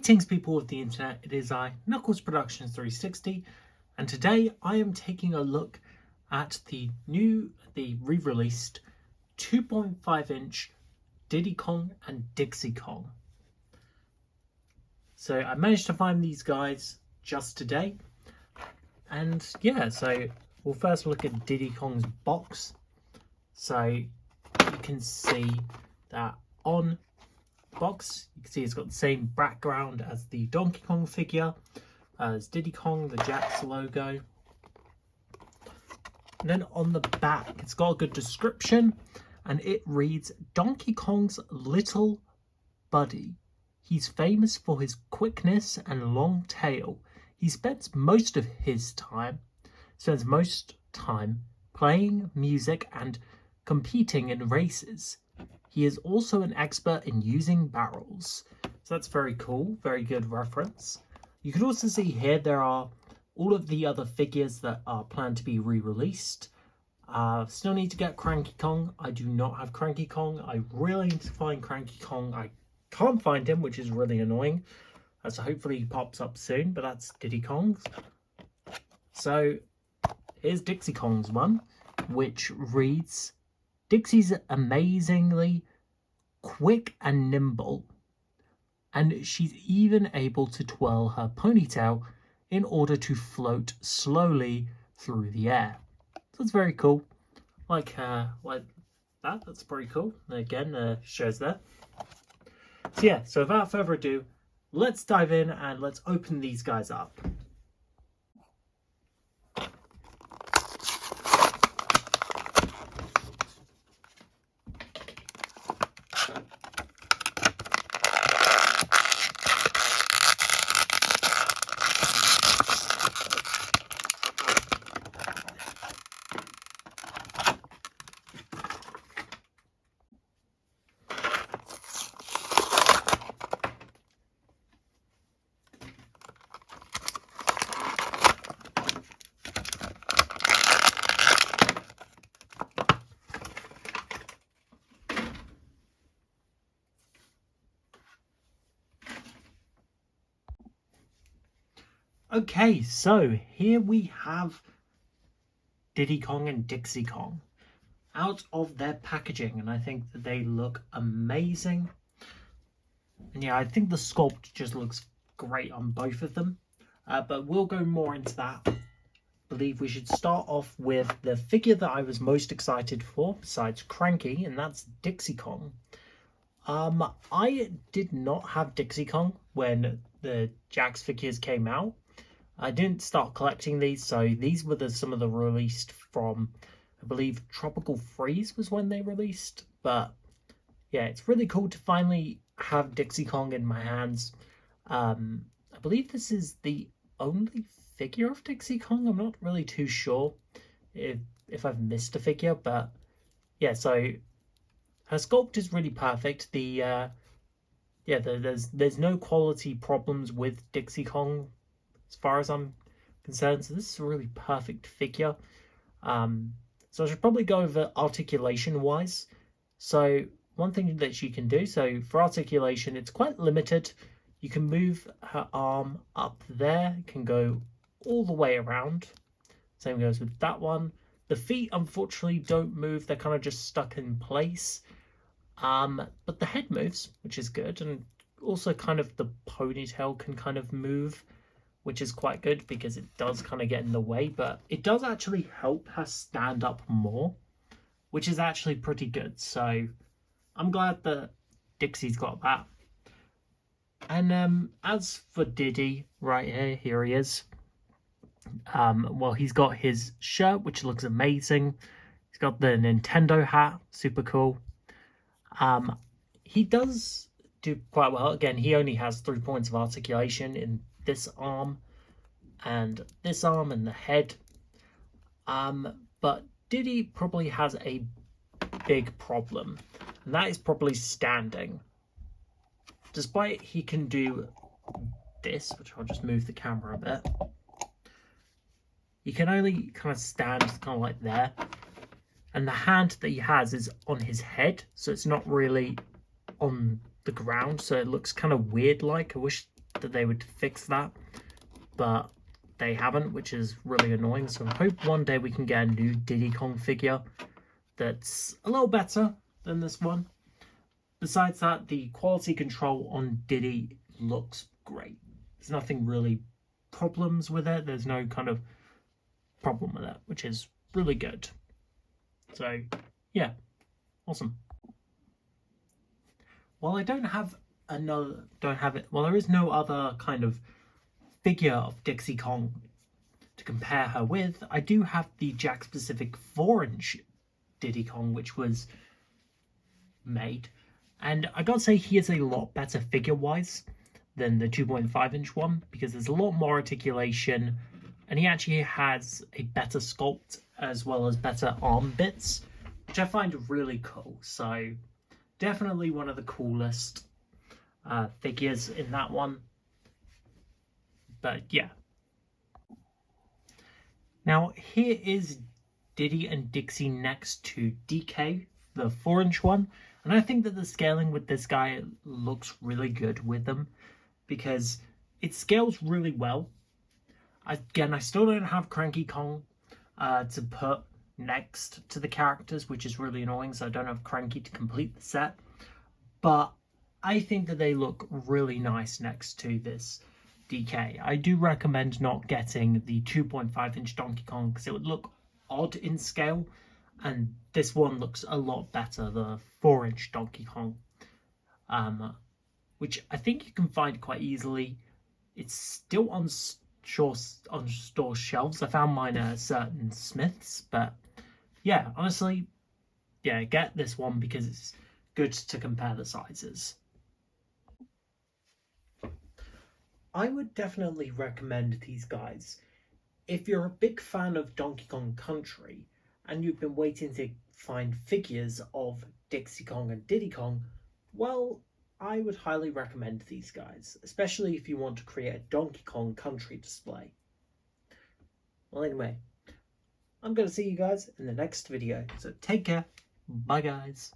Greetings people of the internet, it is I, Knuckles Productions 360, and today I am taking a look at the re-released 2.5 inch Diddy Kong and Dixie Kong. So I managed to find these guys just today, and yeah, so we'll first look at Diddy Kong's box. So you can see that on box, you can see it's got the same background as the Donkey Kong figure, as Diddy Kong, the Jakks logo. And then on the back, it's got a good description, and it reads, Donkey Kong's little buddy. He's famous for his quickness and long tail. He spends most time playing music and competing in races. He is also an expert in using barrels. So that's very cool, very good reference. You can also see here there are all of the other figures that are planned to be re-released. Still need to get Cranky Kong. I do not have Cranky Kong. I really need to find Cranky Kong. I can't find him, which is really annoying. So hopefully he pops up soon, but that's Diddy Kong's. So here's Dixie Kong's one, which reads, Dixie's amazingly quick and nimble, and she's even able to twirl her ponytail in order to float slowly through the air. So it's very cool. Like that, that's pretty cool. Again, shows there. So yeah, so without further ado, let's dive in and let's open these guys up. Okay, so here we have Diddy Kong and Dixie Kong out of their packaging, and I think that they look amazing. And yeah, I think the sculpt just looks great on both of them, but we'll go more into that. I believe we should start off with the figure that I was most excited for, besides Cranky, and that's Dixie Kong. I did not have Dixie Kong when the Jakks figures came out. I didn't start collecting these, so these were some of the released from, I believe, Tropical Freeze was when they released. But yeah, it's really cool to finally have Dixie Kong in my hands. I believe this is the only figure of Dixie Kong. I'm not really too sure if I've missed a figure, but yeah, so her sculpt is really perfect. There's no quality problems with Dixie Kong as far as I'm concerned, so this is a really perfect figure. So I should probably go over articulation wise. So one thing that you can do, so for articulation, it's quite limited. You can move her arm up there, it can go all the way around. Same goes with that one. The feet unfortunately don't move, they're kind of just stuck in place. But the head moves, which is good, and also kind of the ponytail can kind of move, which is quite good because it does kind of get in the way, but it does actually help her stand up more, which is actually pretty good. So I'm glad that Dixie's got that. And as for Diddy, right here he is. Well, he's got his shirt, which looks amazing. He's got the Nintendo hat, super cool. He does do quite well. Again, he only has 3 points of articulation in this arm and the head. But Diddy probably has a big problem, and that is probably standing. Despite he can do this, which I'll just move the camera a bit, he can only kind of stand kind of like there, and the hand that he has is on his head, so it's not really on the ground, so it looks kind of weird. Like, I wish that they would fix that, but they haven't, which is really annoying. So I hope one day we can get a new Diddy Kong figure that's a little better than this one. Besides that, the quality control on Diddy looks great. There's nothing really problems with it. There's no kind of problem with it, which is really good. So yeah, awesome. While I don't have well, there is no other kind of figure of Dixie Kong to compare her with. I do have the Jakks specific 4-inch Diddy Kong, which was made, and I gotta say he is a lot better figure wise than the 2.5-inch one, because there's a lot more articulation, and he actually has a better sculpt as well as better arm bits, which I find really cool. So definitely one of the coolest figures in that one. But yeah. Now here is Diddy and Dixie next to DK, the 4-inch one. And I think that the scaling with this guy looks really good with them, because it scales really well. Again, I still don't have Cranky Kong to put next to the characters, which is really annoying, so I don't have Cranky to complete the set. But I think that they look really nice next to this DK. I do recommend not getting the 2.5-inch Donkey Kong, because it would look odd in scale, and this one looks a lot better, the 4-inch Donkey Kong, which I think you can find quite easily. It's still on store shelves. I found mine at certain Smiths, but yeah, honestly, yeah, get this one because it's good to compare the sizes. I would definitely recommend these guys. If you're a big fan of Donkey Kong Country and you've been waiting to find figures of Dixie Kong and Diddy Kong, well, I would highly recommend these guys, especially if you want to create a Donkey Kong Country display. Well, anyway, I'm going to see you guys in the next video, so take care. Bye, guys.